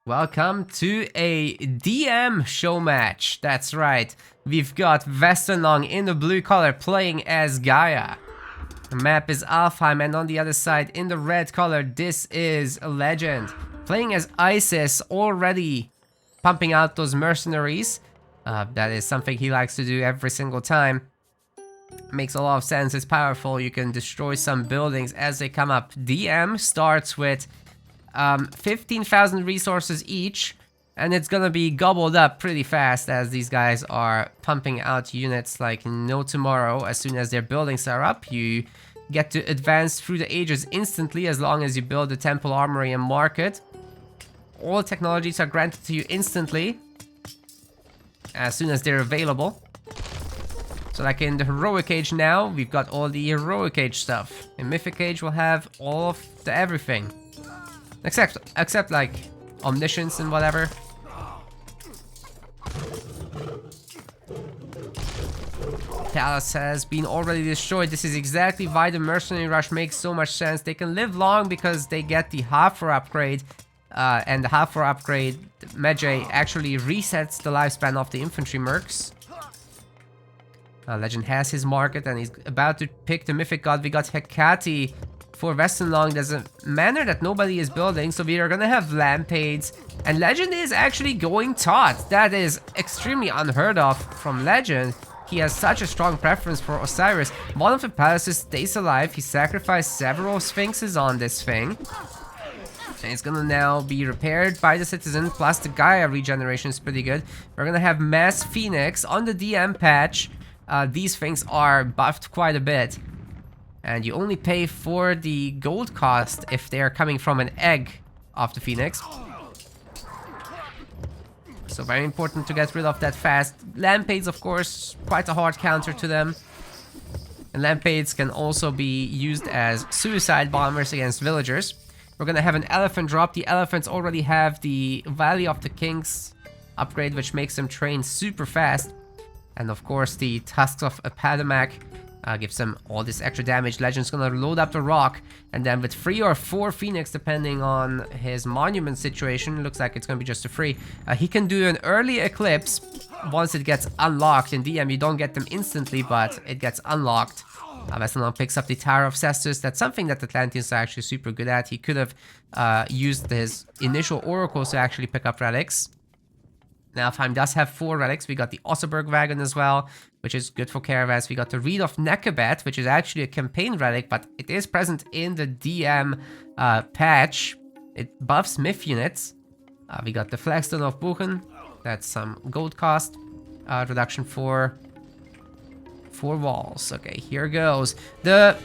Welcome to a DM show match. That's right. We've got WesternLong in the blue color playing as Gaia. The map is Alfheim, and on the other side in the red color, this is a Legend. Playing as Isis, already pumping out those mercenaries. That is something he likes to do every single time. Makes a lot of sense, it's powerful. You can destroy some buildings as they come up. DM starts with 15,000 resources each, and it's gonna be gobbled up pretty fast as these guys are pumping out units like no tomorrow. As soon as their buildings are up, you get to advance through the ages instantly as long as you build the temple armory and market. All technologies are granted to you instantly as soon as they're available. So like in the heroic age now, we've got all the heroic age stuff. In mythic age we'll have all of the everything. Except like omniscience and whatever. Palace has been already destroyed. This is exactly why the mercenary rush makes so much sense. They can live long because they get the Hafer upgrade. And the Hafer upgrade, Medjay, actually resets the lifespan of the infantry mercs. Legend has his market and he's about to pick the mythic god. We got Hecate for WesternLong. There's a manor that nobody is building, so we are gonna have Lampades. And Legend is actually going Tot. That is extremely unheard of from Legend. He has such a strong preference for Osiris. One of the palaces stays alive. He sacrificed several sphinxes on this thing. And it's gonna now be repaired by the citizen, plus the Gaia regeneration is pretty good. We're gonna have Mass Phoenix on the DM patch. These things are buffed quite a bit. And you only pay for the gold cost if they are coming from an egg of the Phoenix. So very important to get rid of that fast. Lampades, of course, quite a hard counter to them. And Lampades can also be used as suicide bombers against villagers. We're gonna have an elephant drop. The elephants already have the Valley of the Kings upgrade, which makes them train super fast. And of course, the Tusks of Apadamak gives them all this extra damage. Legend's gonna load up the rock, and then with 3 or 4 Phoenix, depending on his monument situation, looks like it's gonna be just a 3. He can do an early eclipse once it gets unlocked. In DM, you don't get them instantly, but it gets unlocked. WesternLong picks up the Tower of Cestus. That's something that Atlanteans are actually super good at. He could have used his initial oracles to actually pick up relics. Now, Alfheim does have 4 relics. We got the Osseberg wagon as well, which is good for caravans. We got the Reed of Nekabet, which is actually a campaign relic, but it is present in the DM patch. It buffs myth units. We got the Flagstone of Buchen. That's some gold cost reduction for 4 walls. Okay, here goes. The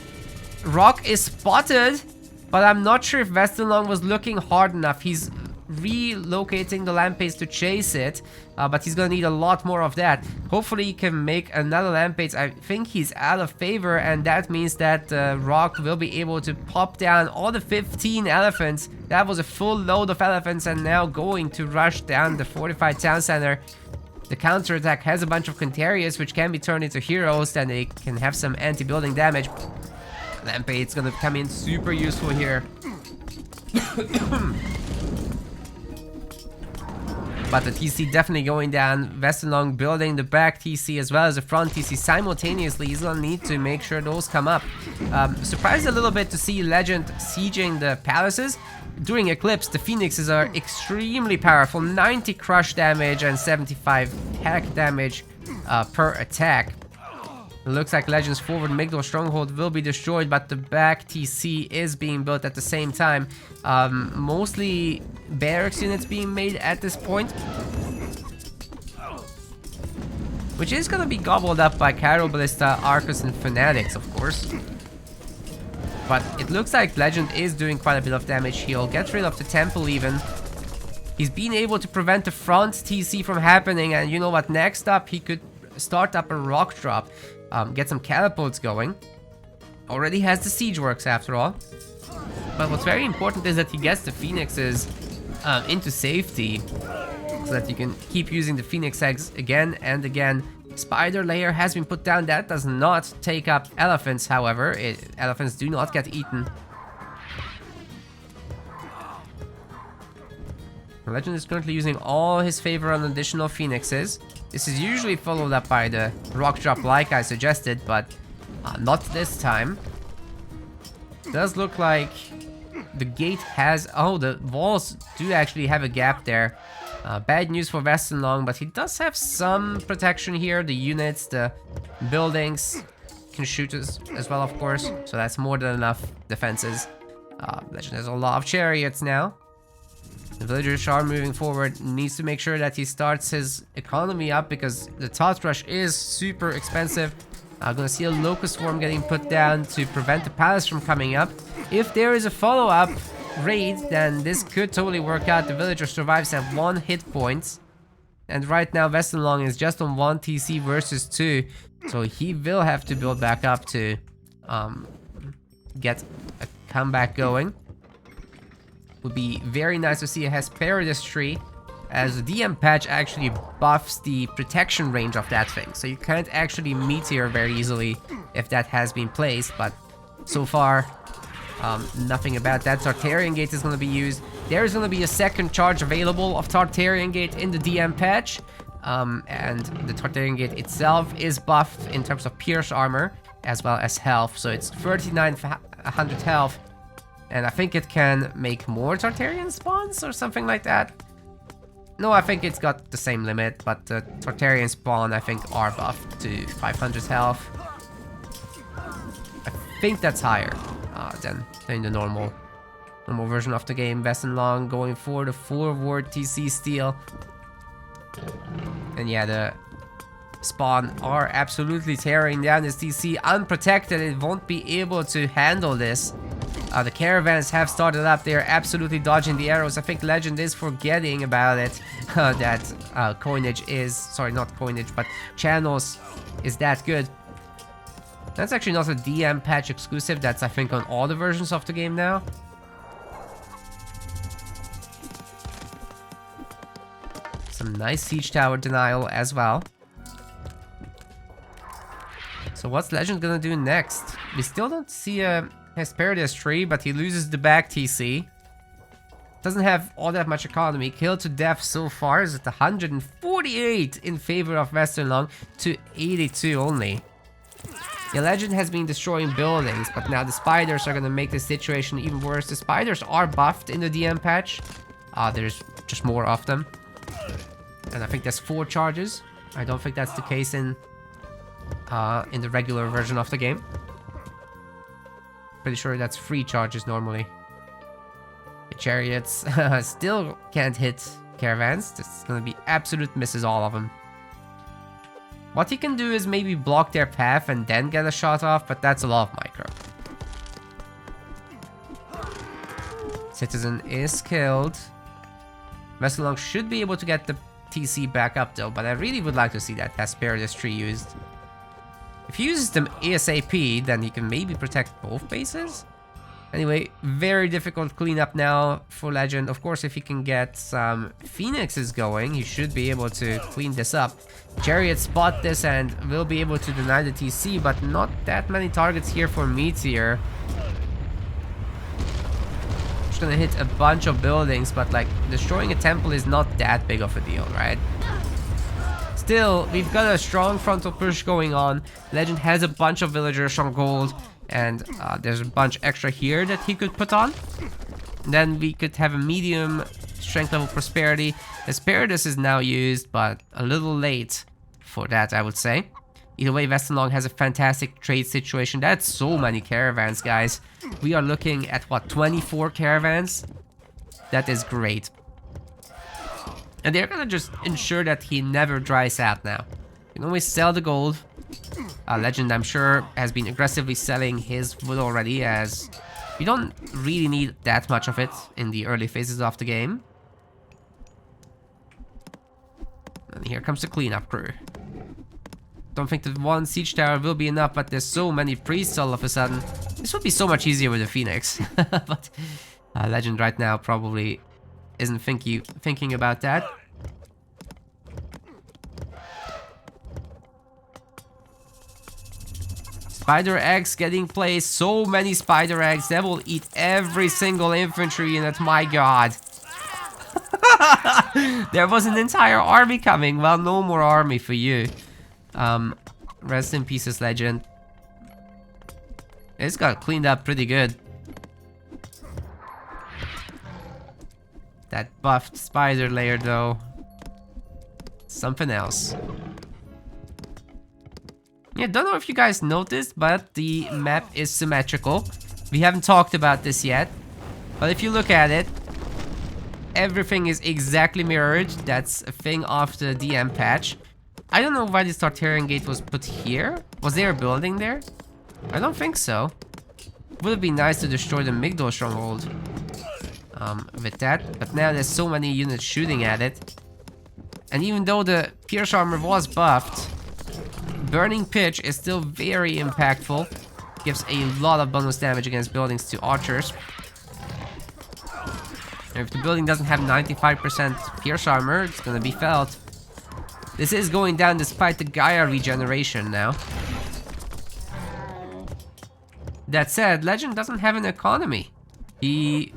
rock is spotted, but I'm not sure if WesternLong was looking hard enough. He's relocating the Lampades to chase it, but he's gonna need a lot more of that. Hopefully he can make another Lampades. I think he's out of favor, and that means that Rock will be able to pop down all the 15 elephants. That was a full load of elephants, and now going to rush down the fortified town center. The counterattack has a bunch of Contarius, which can be turned into heroes, then they can have some anti-building damage. Lampade's gonna come in super useful here. But the TC definitely going down. WesternLong building the back TC as well as the front TC simultaneously. He's gonna need to make sure those come up. Surprised a little bit to see Legend sieging the palaces. During Eclipse, the Phoenixes are extremely powerful. 90 crush damage and 75 hack damage per attack. It looks like Legend's forward Migdal stronghold will be destroyed, but the back TC is being built at the same time. Mostly barracks units being made at this point, which is gonna be gobbled up by Cairo Ballista, Arcus, and Fanatics, of course. But it looks like Legend is doing quite a bit of damage. He'll get rid of the temple even. He's been able to prevent the front TC from happening, and you know what? Next up, he could start up a rock drop. Get some catapults going. Already has the siege works after all. But what's very important is that he gets the Phoenixes into safety, so that you can keep using the Phoenix eggs again and again. Spider layer has been put down. That does not take up elephants, however. Elephants do not get eaten. Legend is currently using all his favor on additional phoenixes. This is usually followed up by the rock drop like I suggested, but not this time. Does look like the gate has... Oh, the walls do actually have a gap there. Bad news for WesternLong, but he does have some protection here. The units, the buildings can shoot us as well, of course. So that's more than enough defenses. Legend has a lot of chariots now. The villagers are moving forward. Needs to make sure that he starts his economy up because the Thought Rush is super expensive. Gonna see a Locust Swarm getting put down to prevent the palace from coming up. If there is a follow-up raid, then this could totally work out. The villager survives at 1 hit point. And right now WesternLong is just on 1 TC versus 2. So he will have to build back up to get a comeback going. Would be very nice to see a Hesperides tree, as the DM patch actually buffs the protection range of that thing. So you can't actually meteor very easily if that has been placed, but so far, nothing about that. Tartarian Gate is going to be used. There's going to be a second charge available of Tartarian Gate in the DM patch, and the Tartarian Gate itself is buffed in terms of pierce armor as well as health. So it's 3900 health, and I think it can make more Tartarian spawns or something like that. No, I think it's got the same limit, but the Tartarian spawn, I think, are buffed to 500 health. I think that's higher than the normal version of the game. WesternLong going for the forward TC steal. And yeah, the spawn are absolutely tearing down this TC. Unprotected, it won't be able to handle this. The caravans have started up. They're absolutely dodging the arrows. I think Legend is forgetting about it. That coinage is... Sorry, not coinage, but channels is that good. That's actually not a DM patch exclusive. That's, I think, on all the versions of the game now. Some nice siege tower denial as well. So what's Legend gonna do next? We still don't see a Hesperides tree, but he loses the back TC. Doesn't have all that much economy. Killed to death so far is at 148 in favor of WesternLong to 82 only. The Legend has been destroying buildings, but now the spiders are gonna make the situation even worse. The spiders are buffed in the DM patch. There's just more of them. And I think there's 4 charges. I don't think that's the case in the regular version of the game. Pretty sure that's 3 charges normally. The chariots still can't hit caravans. This is gonna be absolute misses, all of them. What he can do is maybe block their path and then get a shot off, but that's a lot of micro. Citizen is killed. WesternLong should be able to get the TC back up though, but I really would like to see that Hesperides tree used. If he uses them ASAP, then he can maybe protect both bases. Anyway, very difficult cleanup now for Legend. Of course, if he can get some Phoenixes going, he should be able to clean this up. Chariot spot this and will be able to deny the TC, but not that many targets here for Meteor. Just gonna hit a bunch of buildings, but like destroying a temple is not that big of a deal, right? Still, we've got a strong frontal push going on. Legend has a bunch of villagers on gold, and there's a bunch extra here that he could put on. And then we could have a medium strength level prosperity. Hesperides is now used, but a little late for that, I would say. Either way, WesternLong has a fantastic trade situation. That's so many caravans, guys. We are looking at, what, 24 caravans? That is great. And they're gonna just ensure that he never dries out now. You can always sell the gold. Legend, I'm sure, has been aggressively selling his wood already, as we don't really need that much of it in the early phases of the game. And here comes the cleanup crew. Don't think that 1 siege tower will be enough, but there's so many priests all of a sudden. This would be so much easier with a Phoenix. But Legend right now probably isn't thinking about that. Spider eggs getting placed. So many spider eggs. That will eat every single infantry unit. My god. There was an entire army coming. Well, no more army for you. Rest in pieces, legend. It's got cleaned up pretty good. That buffed spider layer, though. Something else. Yeah, don't know if you guys noticed, but the map is symmetrical. We haven't talked about this yet. But if you look at it, everything is exactly mirrored. That's a thing of the DM patch. I don't know why this Tartarian gate was put here. Was there a building there? I don't think so. Would have been nice to destroy the Migdol stronghold with that, but now there's so many units shooting at it. And even though the Pierce armor was buffed, Burning Pitch is still very impactful. Gives a lot of bonus damage against buildings to archers. And if the building doesn't have 95% Pierce armor, it's gonna be felt. This is going down despite the Gaia regeneration now. That said, Legend doesn't have an economy. He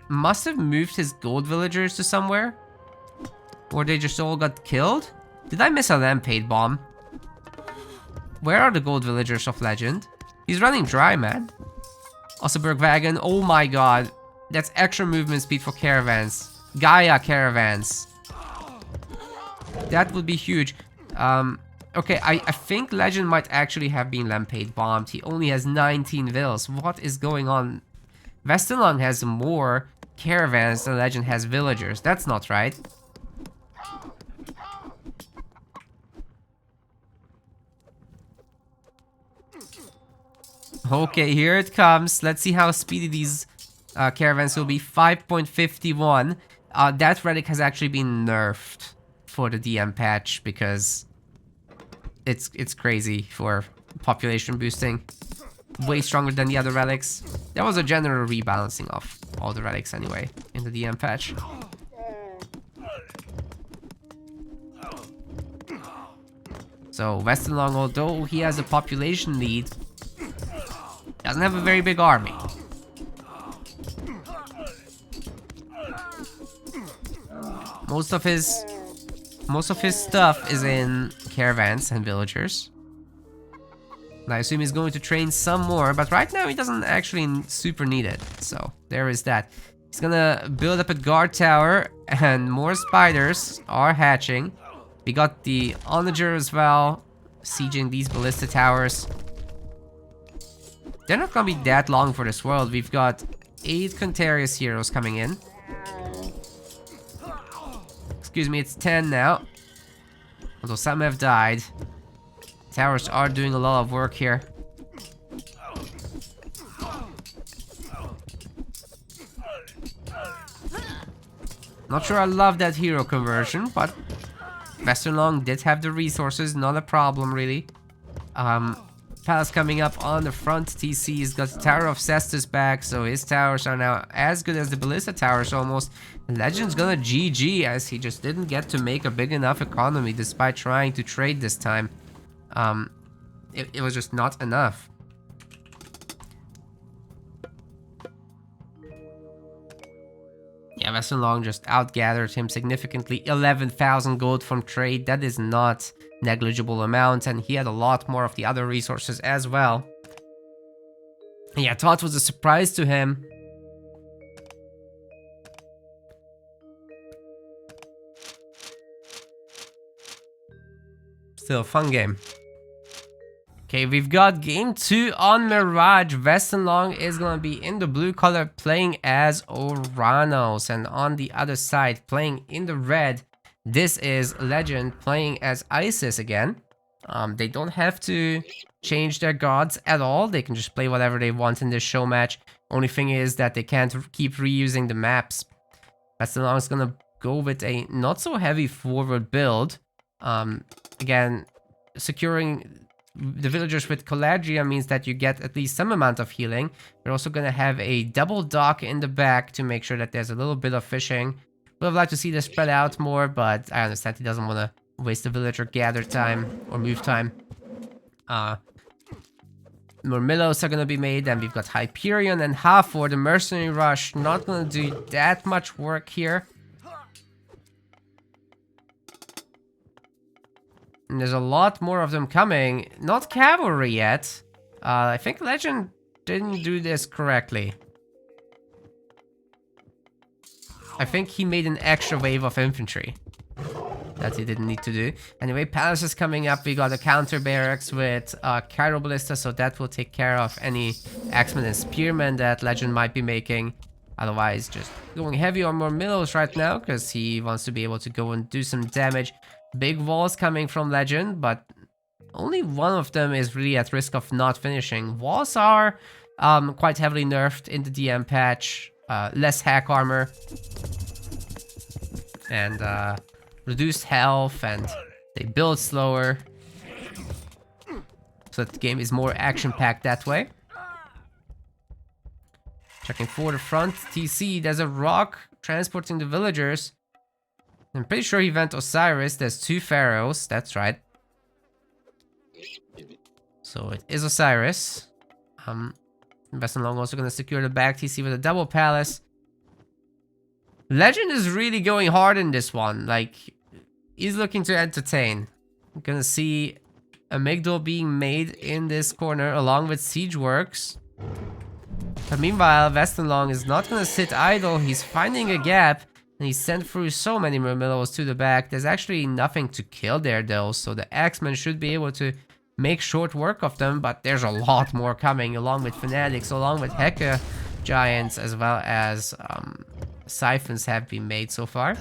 must have moved his gold villagers to somewhere. Or they just all got killed? Did I miss a Lampade bomb? Where are the gold villagers of Legend? He's running dry, man. Osseberg Wagon, oh my god. That's extra movement speed for caravans. Gaia caravans. That would be huge. Okay, I think Legend might actually have been Lampade bombed. He only has 19 vills. What is going on? WesternLong has more caravans than Legend has villagers. That's not right. Okay, here it comes. Let's see how speedy these caravans will be. 5.51. That relic has actually been nerfed for the DM patch because it's crazy for population boosting. Way stronger than the other relics. There was a general rebalancing of all the relics anyway in the DM patch. So WesternLong, although he has a population lead, doesn't have a very big army. Most of his stuff is in caravans and villagers. And I assume he's going to train some more, but right now he doesn't actually super need it. So there is that. He's gonna build up a guard tower, and more spiders are hatching. We got the onager as well, sieging these ballista towers. They're not gonna be that long for this world. We've got 8 Contarius heroes coming in. Excuse me, it's 10 now. Although some have died. Towers are doing a lot of work here. Not sure I love that hero conversion, but WesternLong did have the resources, not a problem really. Palace coming up on the front. TC's got the Tower of Cestus back, so his towers are now as good as the Ballista towers almost. Legend's gonna GG as he just didn't get to make a big enough economy despite trying to trade this time. It was just not enough. Yeah, WesternLong just outgathered him significantly. 11,000 gold from trade. That is not negligible amount, and he had a lot more of the other resources as well. Yeah, Thoth was a surprise to him. Still a fun game. Okay, we've got game 2 on Mirage. WesternLong is gonna be in the blue color playing as Oranos, and on the other side playing in the red, this is Legend playing as Isis again. They don't have to change their gods at all. They can just play whatever they want in this show match. Only thing is that they can't keep reusing the maps. WesternLong is gonna go with a not so heavy forward build. Again, securing the villagers with Caladria means that you get at least some amount of healing. You're also going to have a double dock in the back to make sure that there's a little bit of fishing. Would have liked to see this spread out more, but I understand he doesn't want to waste the villager gather time or move time. More Milos are going to be made, and we've got Hyperion and Hathor, the Mercenary Rush. Not going to do that much work here. And there's a lot more of them coming. Not cavalry yet. I think Legend didn't do this correctly. I think he made an extra wave of infantry that he didn't need to do. Anyway, Palace is coming up. We got a counter barracks with Cairo Ballista, so that will take care of any axemen and spearmen that Legend might be making. Otherwise, just going heavy on more Millows right now, because he wants to be able to go and do some damage. Big walls coming from Legend, but only one of them is really at risk of not finishing. Walls are quite heavily nerfed in the DM patch. Less hack armor. And reduced health, and they build slower. So that the game is more action-packed that way. Checking for the front. TC, there's a rock transporting the villagers. I'm pretty sure he went Osiris. There's 2 pharaohs, that's right. So it is Osiris. WesternLong also gonna secure the back TC with a double palace. Legend is really going hard in this one. Like, he's looking to entertain. I'm gonna see Amygdala being made in this corner along with siege works. But meanwhile, WesternLong is not gonna sit idle. He's finding a gap, and he sent through so many Murmillos to the back. There's actually nothing to kill there though, so the Axemen should be able to make short work of them, but there's a lot more coming, along with Fanatics, along with Heka Giants, as well as Siphons have been made so far.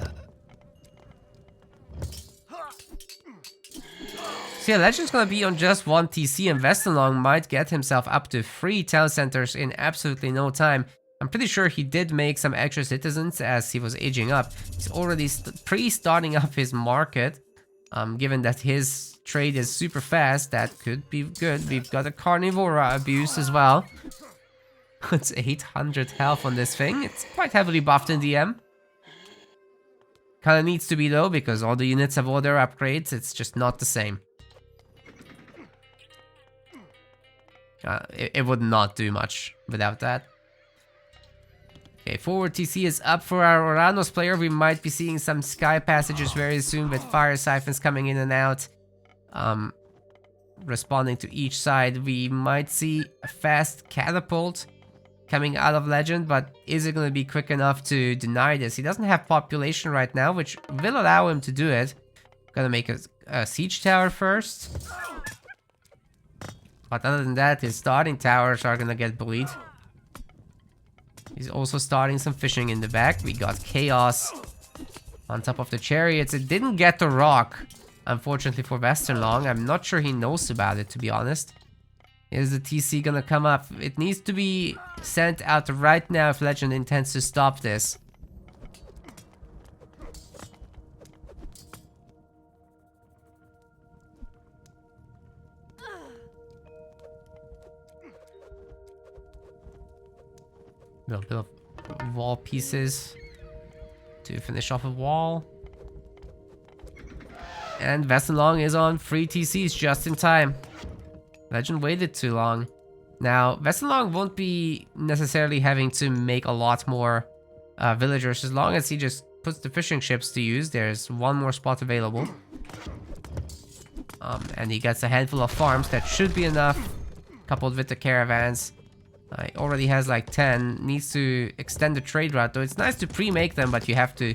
So yeah, Legend's gonna be on just 1 TC, and WesternLong might get himself up to 3 town centers in absolutely no time. I'm pretty sure he did make some extra citizens as he was aging up. He's already pre-starting up his market. Given that his trade is super fast, that could be good. We've got a Carnivora abuse as well. It's 800 health on this thing. It's quite heavily buffed in DM. Kinda needs to be though, because all the units have all their upgrades. It's just not the same. It would not do much without that. Okay, forward TC is up for our Oranos player. We might be seeing some sky passages very soon with fire siphons coming in and out. Responding to each side. We might see a fast catapult coming out of Legend, but is it going to be quick enough to deny this? He doesn't have population right now, which will allow him to do it. Gonna make a siege tower first. But other than that, his starting towers are gonna get bullied. He's also starting some fishing in the back. We got Chaos on top of the chariots. It didn't get the rock, unfortunately for WesternLong. I'm not sure he knows about it, to be honest. Is the TC gonna come up? It needs to be sent out right now if Legend intends to stop this. A bit of wall pieces to finish off a wall. And WesternLong is on 3 TCs just in time. Legend waited too long. Now, WesternLong won't be necessarily having to make a lot more villagers as long as he just puts the fishing ships to use. There's 1 more spot available. And he gets a handful of farms. That should be enough, coupled with the caravans. He already has like 10. Needs to extend the trade route, though. It's nice to pre-make them, but you have to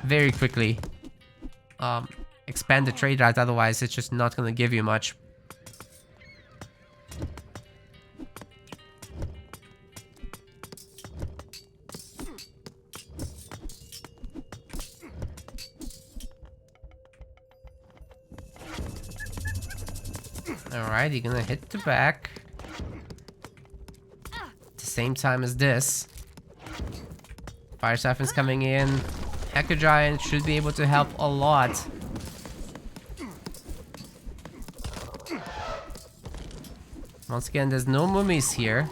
very quickly expand the trade route. Otherwise, it's just not going to give you much. Alright, you're gonna hit the back. At the same time as this. Fire Siphon's coming in. Hacker Giant should be able to help a lot. Once again, there's no mummies here.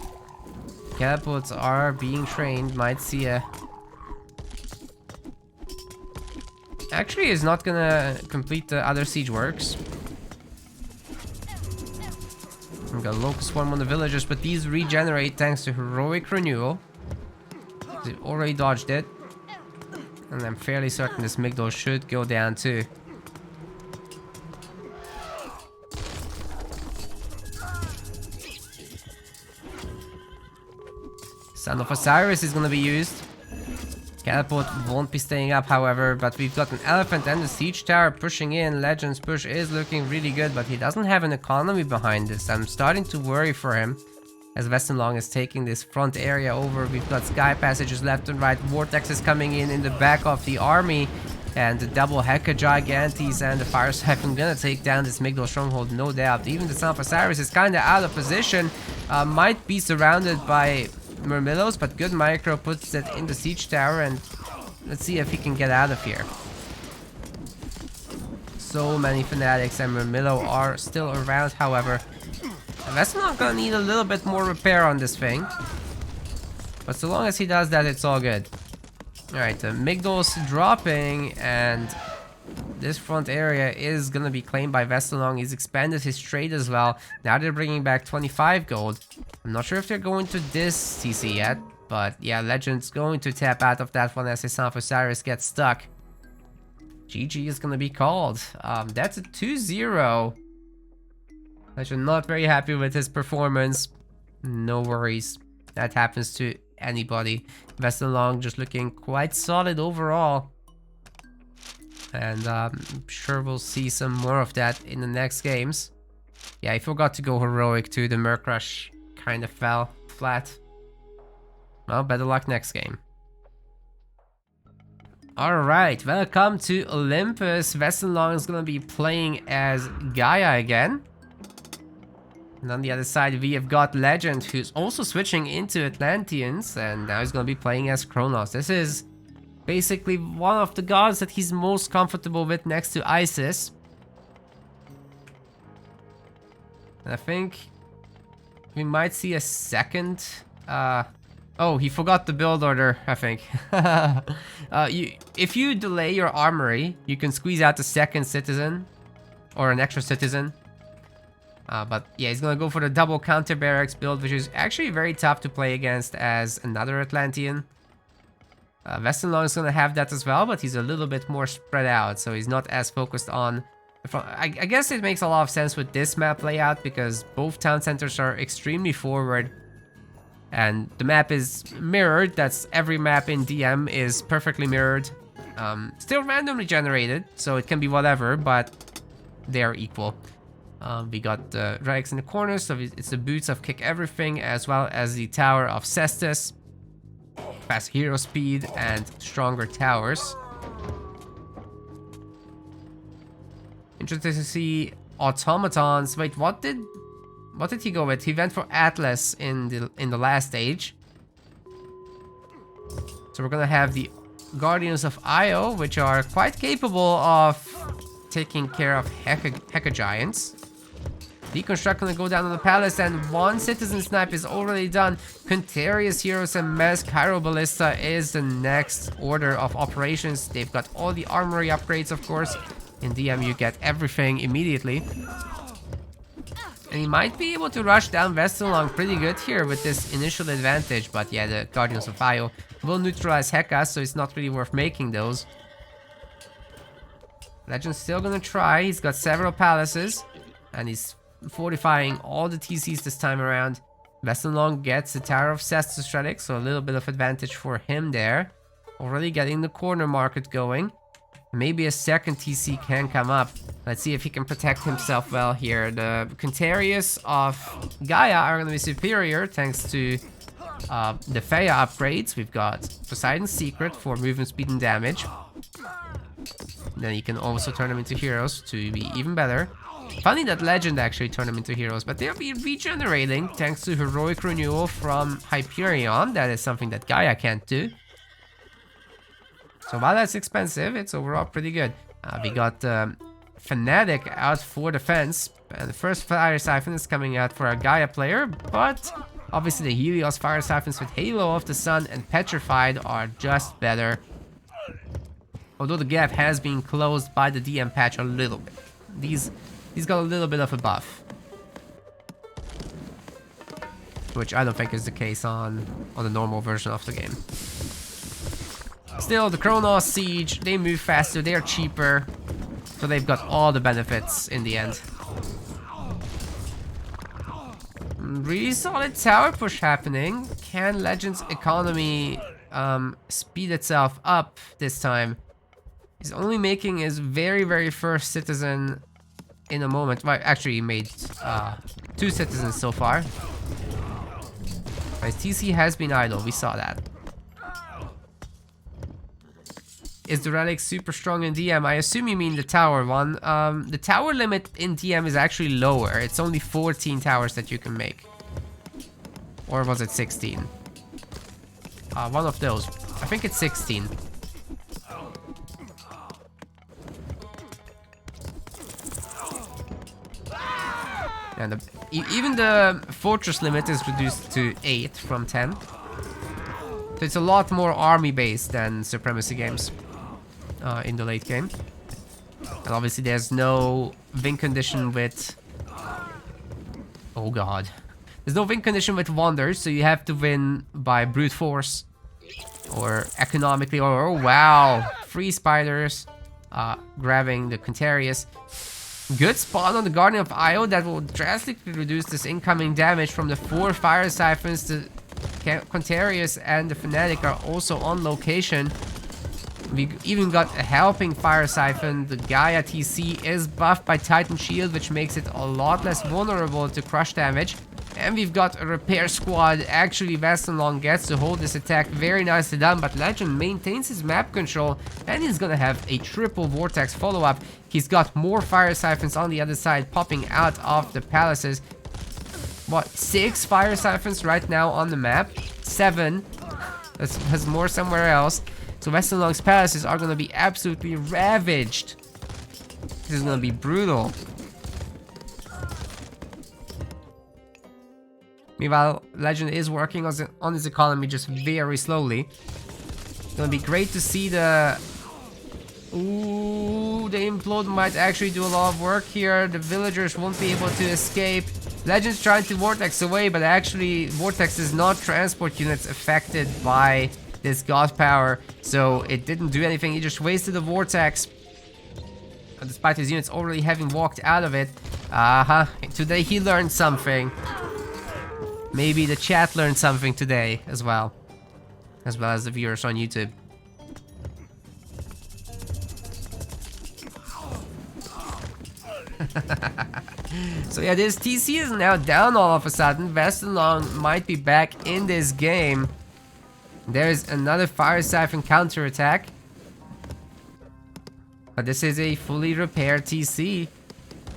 Catapults are being trained. Might see a... Actually, is not gonna complete the other siege works. We've got Locust Swarm on the villagers, but these regenerate thanks to Heroic Renewal. They've already dodged it. And I'm fairly certain this Migdol should go down too. Son of Osiris is gonna be used. Catapult won't be staying up, however, but we've got an elephant and a siege tower pushing in. Legend's push is looking really good, but he doesn't have an economy behind this. I'm starting to worry for him as WesternLong is taking this front area over. We've got sky passages left and right. Vortex is coming in the back of the army. And the double Heka Gigantes and the Fire Siphon gonna take down this Migdol stronghold, no doubt. Even the Son of Osiris is kinda out of position. Might be surrounded by Murmillos, but good micro puts it in the siege tower, and let's see if he can get out of here. So many Fanatics and Murmillo are still around, however. WesternLong gonna need a little bit more repair on this thing. But so long as he does that, it's all good. Alright, the Migdol's dropping, and this front area is gonna be claimed by WesternLong. He's expanded his trade as well. Now they're bringing back 25 gold. I'm not sure if they're going to this TC yet, but yeah, Legend's going to tap out of that one as his Son of Osiris gets stuck. GG is gonna be called. That's a 2-0. Legend not very happy with his performance. No worries. That happens to anybody. WesternLong just looking quite solid overall. And I'm sure we'll see some more of that in the next games. Yeah, I forgot to go heroic too. The Merc Rush kind of fell flat. Well, better luck next game. Alright, welcome to Olympus. WesternLong is gonna be playing as Gaia again. And on the other side, we have got Legend, who's also switching into Atlanteans, and now he's gonna be playing as Kronos. This is basically one of the gods that he's most comfortable with next to Isis. And I think we might see a second... oh, he forgot the build order, I think. If you delay your armory, you can squeeze out the second citizen, or an extra citizen. But yeah, he's gonna go for the double counter barracks build, which is actually very tough to play against as another Atlantean. WesternLong is gonna have that as well, but he's a little bit more spread out, so he's not as focused on... I guess it makes a lot of sense with this map layout, because both town centers are extremely forward. And the map is mirrored, that's every map in DM is perfectly mirrored. Still randomly generated, so it can be whatever, but they are equal. We got the relics in the corners, so it's the boots of Kick Everything, as well as the Tower of Cestus. Fast hero speed and stronger towers. Interesting to see automatons. Wait, what did he go with? He went for Atlas in the last stage. So we're gonna have the Guardians of Io, which are quite capable of taking care of Heka Giants. Deconstruct gonna go down on the palace, and one citizen snipe is already done. Contarious Heroes and Mass Cairo Ballista is the next order of operations. They've got all the armory upgrades, of course. In DM you get everything immediately. And he might be able to rush down WesternLong pretty good here with this initial advantage. But yeah, the Guardians of Io will neutralize Heka, so it's not really worth making those. Legend's still gonna try. He's got several palaces, and he's fortifying all the TCs this time around. WesternLong gets the Tower of Cestus Relic, so a little bit of advantage for him there. Already getting the corner market going. Maybe a second TC can come up. Let's see if he can protect himself well here. The Contarious of Gaia are going to be superior thanks to the Feya upgrades. We've got Poseidon's Secret for movement speed and damage. Then you can also turn them into heroes to be even better. Funny that Legend actually turned them into heroes, but they'll be regenerating thanks to Heroic Renewal from Hyperion. That is something that Gaia can't do. So while that's expensive, it's overall pretty good. We got Fanatic out for defense. And the first Fire Siphon is coming out for a Gaia player, but obviously the Helios Fire Siphons with Halo of the Sun and Petrified are just better. Although the gap has been closed by the DM patch a little bit. He's got a little bit of a buff, which I don't think is the case on the normal version of the game. Still, the Kronos Siege, they move faster, they're cheaper, so they've got all the benefits in the end. Really solid tower push happening. Can Legend's economy speed itself up this time? He's only making his very first citizen in a moment. Well, actually, he made 2 citizens so far. His TC has been idle, we saw that. Is the relic super strong in DM? I assume you mean the tower one. The tower limit in DM is actually lower. It's only 14 towers that you can make. Or was it 16? One of those. I think it's 16. And even the fortress limit is reduced to 8 from 10. So it's a lot more army based than Supremacy games in the late game. And obviously there's no win condition with... Oh god. There's no win condition with wonders, so you have to win by brute force. Or economically, or oh wow. 3 spiders grabbing the Contarius. Good spot on the Guardian of Io that will drastically reduce this incoming damage from the 4 fire siphons. The Contarius and the Fnatic are also on location. We even got a helping fire siphon. The Gaia TC is buffed by Titan Shield, which makes it a lot less vulnerable to crush damage. And we've got a repair squad. Actually, WesternLong gets to hold this attack. Very nicely done, but Legend maintains his map control, and he's gonna have a triple Vortex follow-up. He's got more fire siphons on the other side popping out of the palaces. What, 6 fire siphons right now on the map? 7. There's more somewhere else. So WesternLong's palaces are gonna be absolutely ravaged. This is gonna be brutal. Meanwhile, Legend is working on his economy just very slowly. It's gonna be great to see the... Ooh, the implode might actually do a lot of work here. The villagers won't be able to escape. Legend's trying to vortex away, but actually vortex is not transport units affected by this god power, so it didn't do anything. He just wasted the vortex, despite his units already having walked out of it. Today he learned something. Maybe the chat learned something today as well as the viewers on YouTube. So yeah, this TC is now down all of a sudden. WesternLong might be back in this game. There's another Fire Siphon counterattack. But this is a fully repaired TC.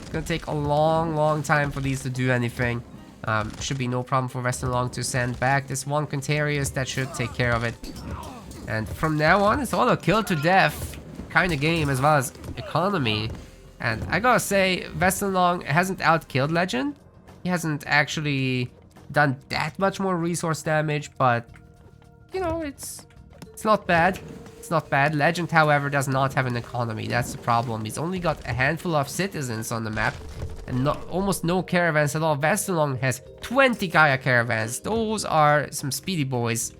It's gonna take a long time for these to do anything. Should be no problem for WesternLong to send back this one Contarius. That should take care of it. And from now on, it's all a kill to death kind of game, as well as economy. And I gotta say, WesternLong hasn't outkilled Legend. He hasn't actually done that much more resource damage, but you know, it's not bad. It's not bad. Legend, however, does not have an economy. That's the problem. He's only got a handful of citizens on the map and almost no caravans at all. WesternLong has 20 Gaia caravans. Those are some speedy boys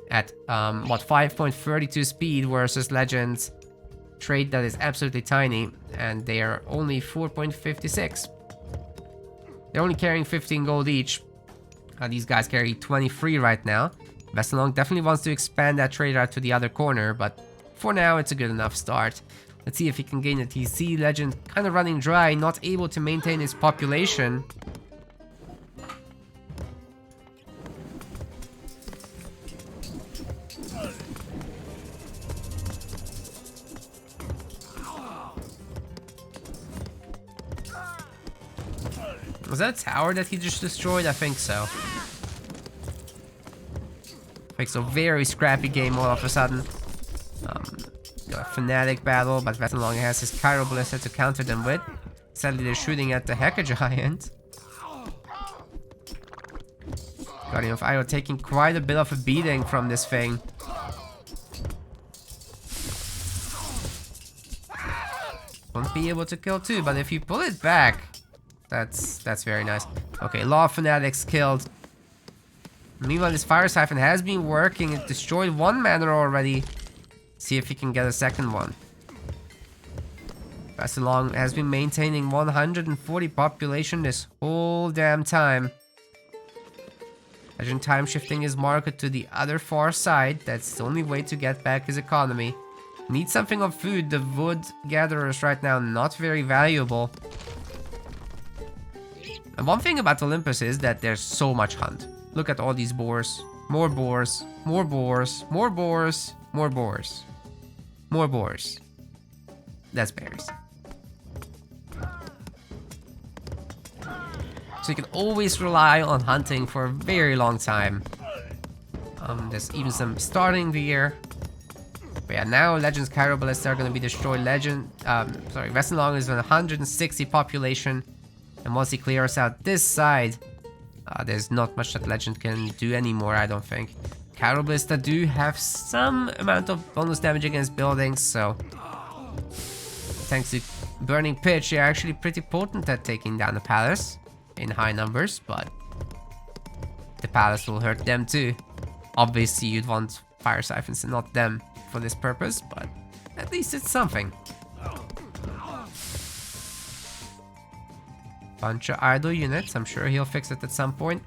at what, 5.32 speed versus Legend's trade that is absolutely tiny, and they are only 4.56. They're only carrying 15 gold each. These guys carry 23 right now. WesternLong definitely wants to expand that trade out to the other corner, but for now it's a good enough start. Let's see if he can gain a TC. Legend kind of running dry, not able to maintain his population. Was that a tower that he just destroyed? I think so. Makes a very scrappy game all of a sudden. Got a Fnatic battle, but WesternLong has his Cairo Ballista to counter them with. Sadly, they're shooting at the Hacker Giant. Guardian of Io taking quite a bit of a beating from this thing. Won't be able to kill too, but if you pull it back, that's very nice. Okay, a lot of Fanatics killed. Meanwhile, this Fire Siphon has been working. It destroyed one manor already. See if he can get a second one. WesternLong has been maintaining 140 population this whole damn time. Legend time shifting his market to the other far side. That's the only way to get back his economy. Need something of food. The wood gatherers right now not very valuable. And one thing about Olympus is that there's so much hunt. Look at all these boars. More boars. More boars. More boars. More boars. More boars. That's bears. So you can always rely on hunting for a very long time. There's even some starting the year. But yeah, now Legends Cairo Ballista are going to be destroyed. WesternLong is 160 population. And once he clears out this side, there's not much that Legend can do anymore, I don't think. Cairo Ballista do have some amount of bonus damage against buildings, so thanks to Burning Pitch, they're actually pretty potent at taking down the palace in high numbers, but the palace will hurt them too. Obviously, you'd want Fire Siphons and not them for this purpose, but at least it's something. Bunch of idle units, I'm sure he'll fix it at some point.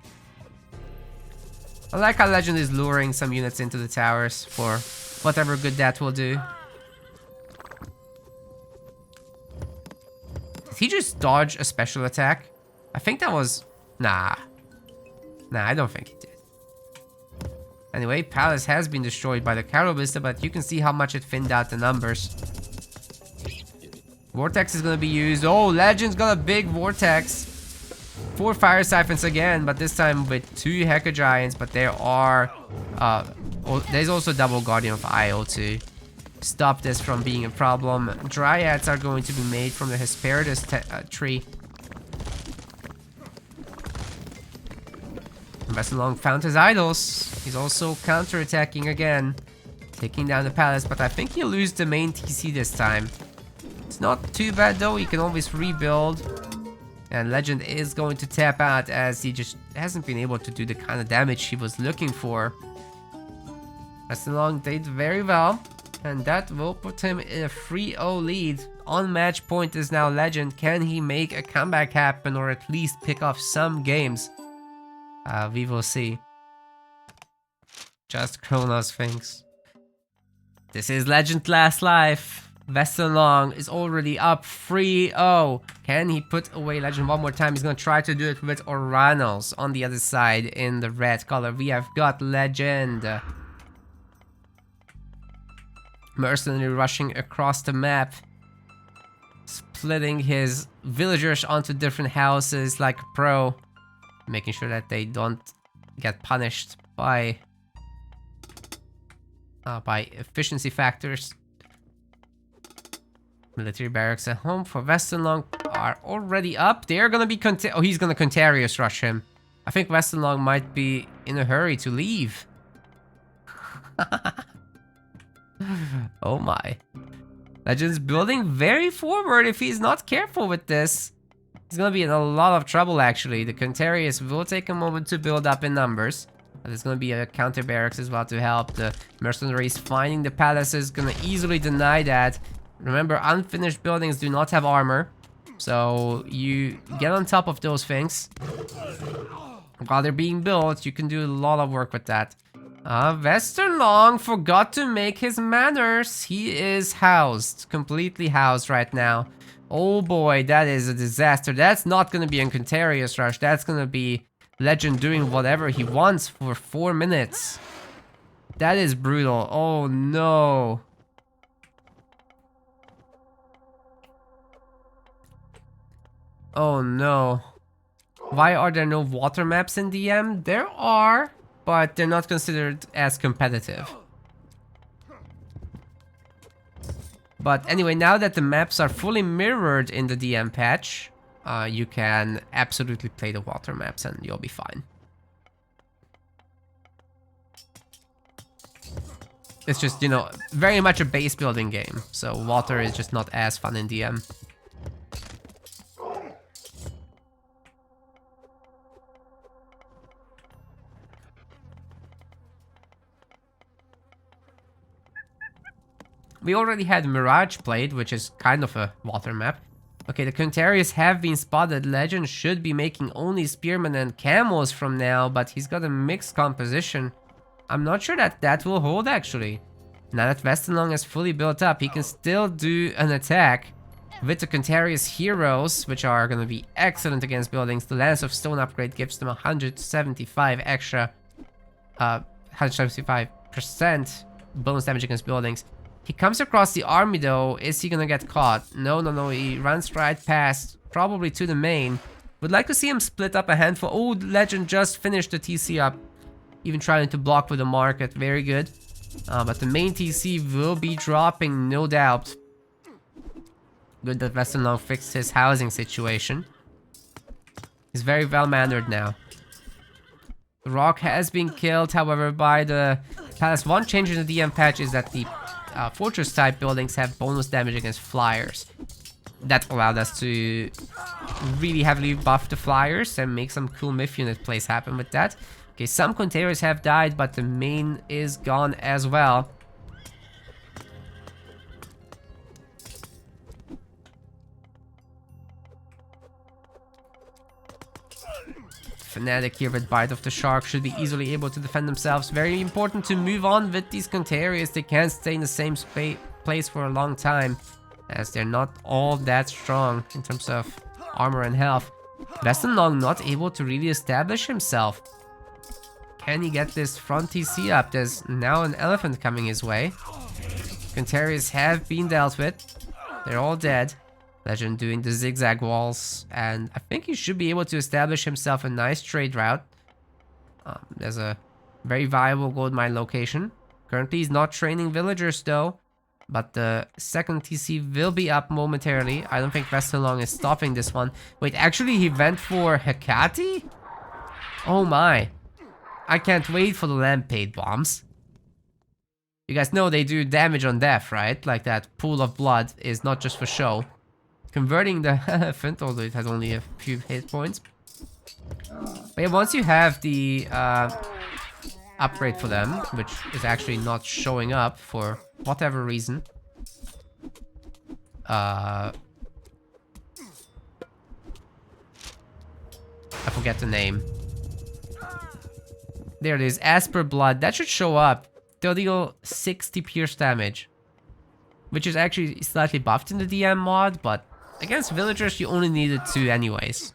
I like how Legend is luring some units into the towers for whatever good that will do. Did he just dodge a special attack? I think that was... Nah, I don't think he did. Anyway, Palace has been destroyed by the Cairo Ballista, but you can see how much it thinned out the numbers. Vortex is gonna be used. Oh, Legend's got a big Vortex. 4 Fire Siphons again, but this time with 2 Heka Giants, but there are... there's also double Guardian of Io to stop this from being a problem. Dryads are going to be made from the Hesperides tree. WesternLong found his idols. He's also counter-attacking again, taking down the palace, but I think he'll lose the main TC this time. It's not too bad though, he can always rebuild. And Legend is going to tap out as he just hasn't been able to do the kind of damage he was looking for. WesternLong did very well, and that will put him in a 3-0 lead. On match point is now Legend. Can he make a comeback happen or at least pick off some games? We will see. Just Kronos thinks. This is Legend Last Life. WesternLong is already up 3-0. Can he put away Legend one more time? He's gonna try to do it with Oranos on the other side in the red color. We have got Legend. Mercenary rushing across the map. Splitting his villagers onto different houses like a pro. Making sure that they don't get punished by efficiency factors. Military barracks at home for WesternLong are already up. They're gonna be he's gonna Contarius rush him. I think WesternLong might be in a hurry to leave. Oh my. Legend's building very forward. If he's not careful with this, he's gonna be in a lot of trouble actually. The Contarius will take a moment to build up in numbers. There's gonna be a counter barracks as well to help. The mercenaries finding the palace is gonna easily deny that. Remember, unfinished buildings do not have armor, so you get on top of those things. While they're being built, you can do a lot of work with that. WesternLong forgot to make his manners. He is housed, completely housed right now. Oh boy, that is a disaster. That's not gonna be a Contarius rush. That's gonna be Legend doing whatever he wants for 4 minutes. That is brutal. Oh no. Oh no. Why are there no water maps in DM? There are, but they're not considered as competitive. But anyway, now that the maps are fully mirrored in the DM patch, you can absolutely play the water maps and you'll be fine. It's just, you know, very much a base building game, so water is just not as fun in DM. We already had Mirage played, which is kind of a water map. Okay, the Quintarius have been spotted. Legend should be making only spearmen and camels from now, but he's got a mixed composition. I'm not sure that that will hold, actually. Now that WesternLong is fully built up, he can still do an attack with the Quintarius heroes, which are going to be excellent against buildings. The Lance of Stone upgrade gives them 175 extra, 175% bonus damage against buildings. He comes across the army though. Is he gonna get caught? No. He runs right past, probably to the main. Would like to see him split up a handful. Oh, Legend just finished the TC up. Even trying to block with the market. Very good. But the main TC will be dropping, no doubt. Good that WesternLong fixed his housing situation. He's very well mannered now. The Rock has been killed, however, by the Palace. One change in the DM patch is that the fortress type buildings have bonus damage against flyers. That allowed us to really heavily buff the flyers and make some cool myth unit plays happen with that. Okay, some Quintarius have died, but the main is gone as well. Fnatic here with Bite of the Shark should be easily able to defend themselves. Very important to move on with these Quintarius. They can't stay in the same place for a long time, as they're not all that strong in terms of armor and health. WesternLong not able to really establish himself. Can he get this front TC up? There's now an elephant coming his way. Quintarius have been dealt with. They're all dead. Legend doing the zigzag walls, and I think he should be able to establish himself a nice trade route. There's a very viable gold mine location. Currently he's not training villagers though, but the second TC will be up momentarily. I don't think WesternLong is stopping this one. Wait, actually he went for Hecate? Oh my. I can't wait for the Lampade bombs. You guys know they do damage on death, right? Like that pool of blood is not just for show. Converting the elephant, although it has only a few hit points. But yeah, once you have the upgrade for them, which is actually not showing up for whatever reason. I forget the name. There it is, as per blood. That should show up. They'll deal 60 pierce damage, which is actually slightly buffed in the DM mod, but against villagers, you only needed 2 anyways.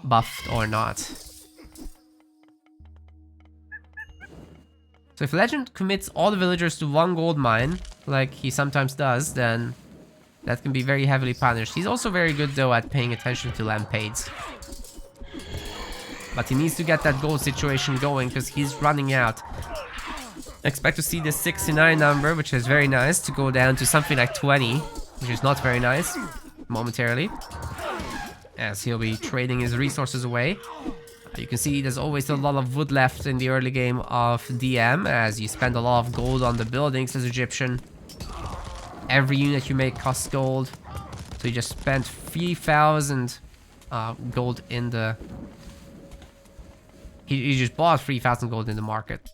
Buffed or not. So if Legend commits all the villagers to 1 gold mine, like he sometimes does, then that can be very heavily punished. He's also very good though at paying attention to Lampades. But he needs to get that gold situation going because he's running out. Expect to see this 69 number, which is very nice, to go down to something like 20. Which is not very nice, momentarily, as he'll be trading his resources away. You can see there's always a lot of wood left in the early game of DM, as you spend a lot of gold on the buildings as Egyptian. Every unit you make costs gold, so you just spent 3,000 gold in the... He just bought 3,000 gold in the market.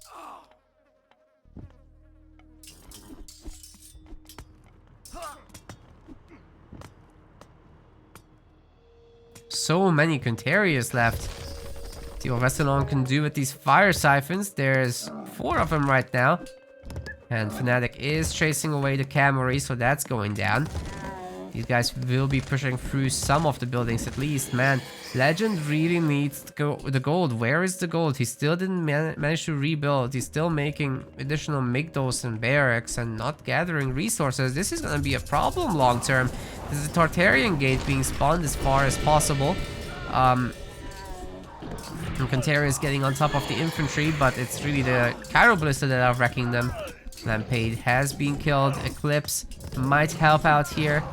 So many Quintarius left. See what WesternLong can do with these fire siphons. There's 4 of them right now. And Fnatic is chasing away the cavalry, so that's going down. These guys will be pushing through some of the buildings at least. Man, Legend really needs the gold. Where is the gold? He still didn't manage to rebuild. He's still making additional Migdos and barracks and not gathering resources. This is going to be a problem long term. There's a Tartarian gate being spawned as far as possible. And Quintarius is getting on top of the infantry, but it's really the Cairo Ballista that are wrecking them. Lampade has been killed. Eclipse might help out here.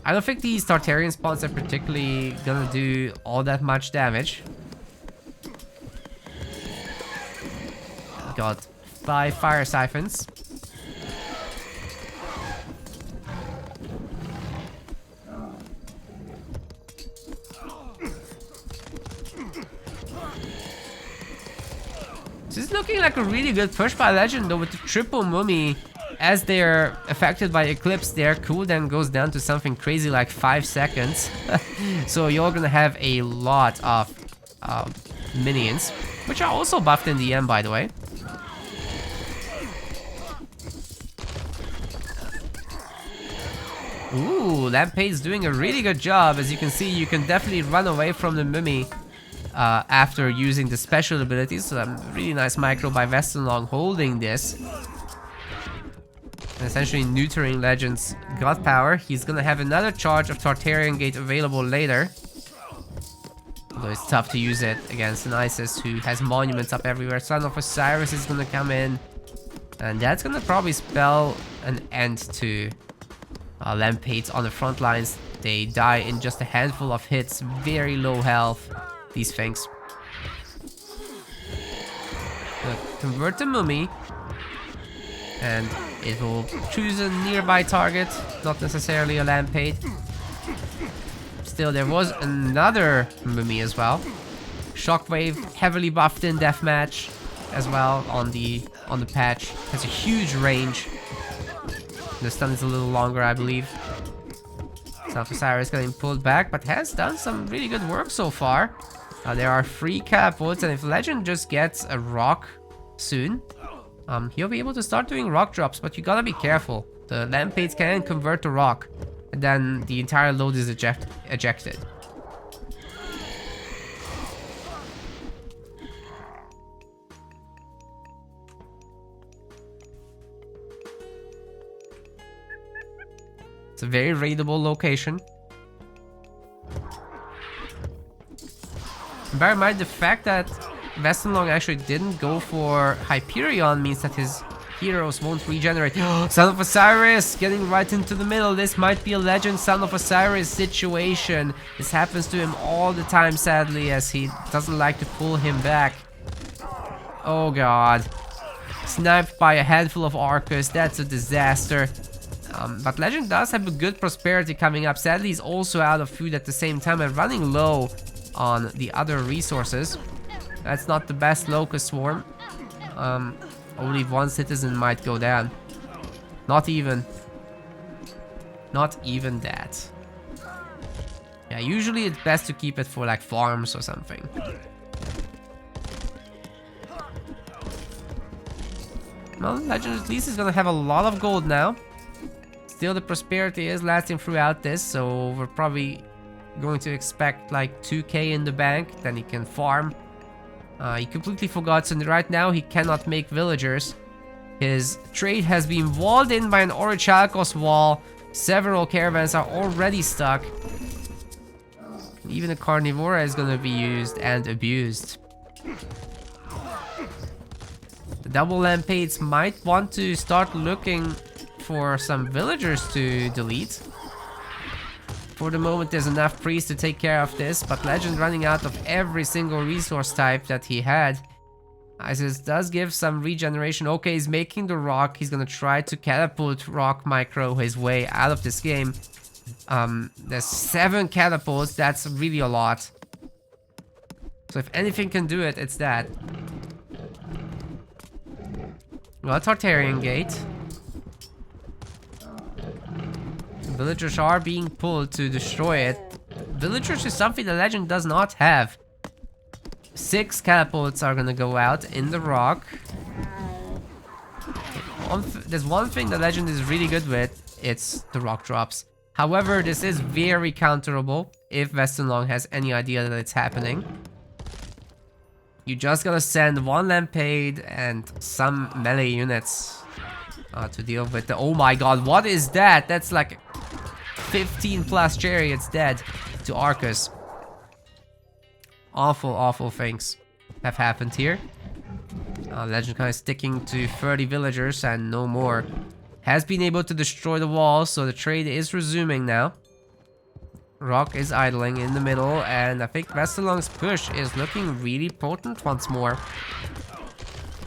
I don't think these Tartarian spawns are particularly gonna do all that much damage. Got 5 fire siphons. This is looking like a really good push by Legend though, with the triple mummy as they're affected by Eclipse, their cooldown goes down to something crazy like 5 seconds. So you're gonna have a lot of minions, which are also buffed in the end, by the way. Ooh, Lampade's doing a really good job. As you can see, you can definitely run away from the Mummy after using the special abilities. So really nice micro by WesternLong holding this. And essentially neutering Legend's God Power. He's gonna have another charge of Tartarian Gate available later. Although it's tough to use it against an Isis who has monuments up everywhere. Son of Osiris is gonna come in. And that's gonna probably spell an end to Lampades on the front lines. They die in just a handful of hits. Very low health, these things. Convert the Mummy. And it will choose a nearby target, not necessarily a Lampade. Still, there was another Mummy as well. Shockwave, heavily buffed in Deathmatch as well on the patch. Has a huge range. The stun is a little longer, I believe. Son of Osiris getting pulled back, but has done some really good work so far. There are 3 catapults, and if Legend just gets a rock soon, he'll be able to start doing rock drops, but you gotta be careful. The Lampades can convert to rock, and then the entire load is ejected. It's a very raidable location. Bear in mind the fact that WesternLong actually didn't go for Hyperion means that his heroes won't regenerate. Son of Osiris getting right into the middle. This might be a Legend Son of Osiris situation. This happens to him all the time, sadly, as he doesn't like to pull him back. Oh god. Sniped by a handful of Arcus. That's a disaster. But Legend does have a good prosperity coming up. Sadly, he's also out of food at the same time and running low on the other resources. That's not the best Locust Swarm. Only 1 citizen might go down. Not even that. Yeah, usually it's best to keep it for like farms or something. Well, Legend at least is gonna have a lot of gold now. Still, the prosperity is lasting throughout this, so we're probably going to expect like 2k in the bank. Then he can farm. He completely forgot, so right now he cannot make villagers. His trade has been walled in by an Orichalcos wall. Several caravans are already stuck. Even a Carnivora is gonna be used and abused. The double Lampades might want to start looking for some villagers to delete. For the moment, there's enough priests to take care of this, but Legend running out of every single resource type that he had. Isis does give some regeneration. Okay, he's making the rock. He's gonna try to catapult rock micro his way out of this game. There's 7 catapults. That's really a lot. So if anything can do it, it's that. Well, Tartarian Gate. Villagers are being pulled to destroy it. Villagers is something the Legend does not have. 6 catapults are gonna go out in the rock. There's one thing the Legend is really good with. It's the rock drops. However, this is very counterable if WesternLong has any idea that it's happening. You just gotta send 1 Lampade and some melee units to deal with the... Oh my god, what is that? That's like 15 plus chariots dead to Arcus. Awful things have happened here. Legend kind of sticking to 30 villagers and no more. Has been able to destroy the wall, so the trade is resuming now. Rock is idling in the middle, and I think WesternLong's push is looking really potent once more.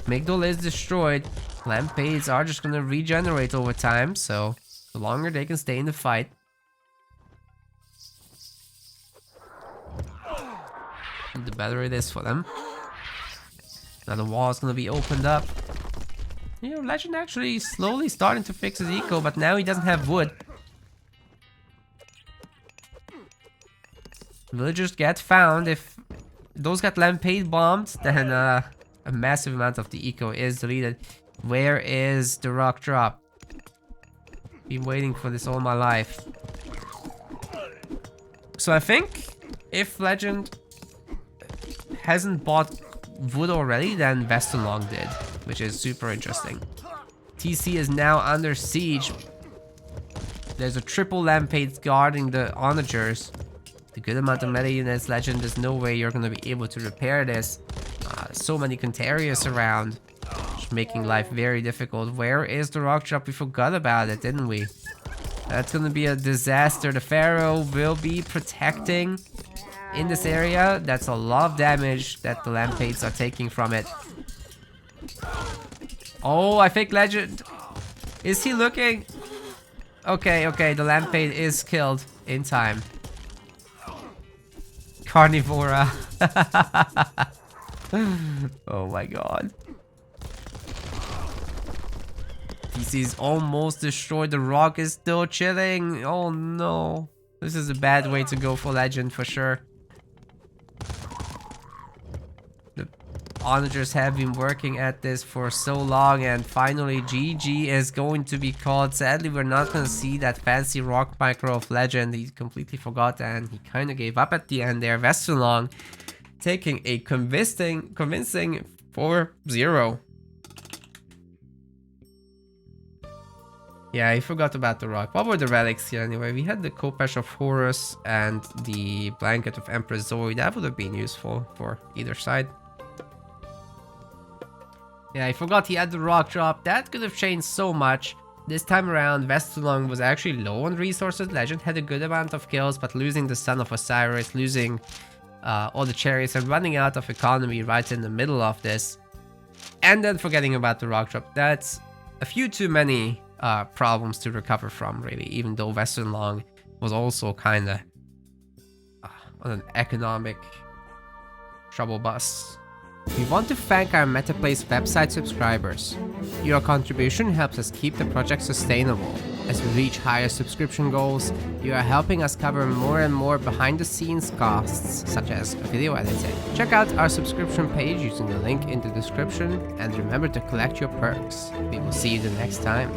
Migdol is destroyed. Lampades are just gonna regenerate over time, so the longer they can stay in the fight. The better it is for them. Now the wall is gonna be opened up. You know, Legend actually slowly starting to fix his eco, but now he doesn't have wood. Villagers get found. If those get Lampade bombed, then a massive amount of the eco is deleted. Where is the rock drop? Been waiting for this all my life. So I think if Legend hasn't bought wood already, then WesternLong did, which is super interesting. TC is now under siege. There's a triple Lampade guarding the onagers. The good amount of meta units, Legend, there's no way you're gonna be able to repair this. So many Contarius around, just making life very difficult. Where is the rock drop? We forgot about it, didn't we? That's gonna be a disaster. The Pharaoh will be protecting in this area. That's a lot of damage that the Lampades are taking from it. Oh, I think Legend... Is he looking? Okay, okay, the Lampade is killed in time. Carnivora. Oh my god. DC's almost destroyed. The rock is still chilling. Oh no. This is a bad way to go for Legend for sure. The onagers have been working at this for so long, and finally GG is going to be called. Sadly, we're not going to see that fancy rock micro of Legend. He completely forgot and he kind of gave up at the end there. WesternLong taking a convincing 4-0. Yeah, I forgot about the rock. What were the relics here anyway? We had the Khopesh of Horus and the Blanket of Empress Zoe. That would have been useful for either side. Yeah, I forgot he had the rock drop. That could have changed so much. This time around, WesternLong was actually low on resources. Legend had a good amount of kills, but losing the Son of Osiris, losing all the chariots, and running out of economy right in the middle of this. And then forgetting about the rock drop. That's a few too many problems to recover from, really, even though WesternLong was also kind of on an economic trouble bus. We want to thank our MetaPlace website subscribers. Your contribution helps us keep the project sustainable. As we reach higher subscription goals, you are helping us cover more and more behind-the-scenes costs, such as video editing. Check out our subscription page using the link in the description, and remember to collect your perks. We will see you the next time.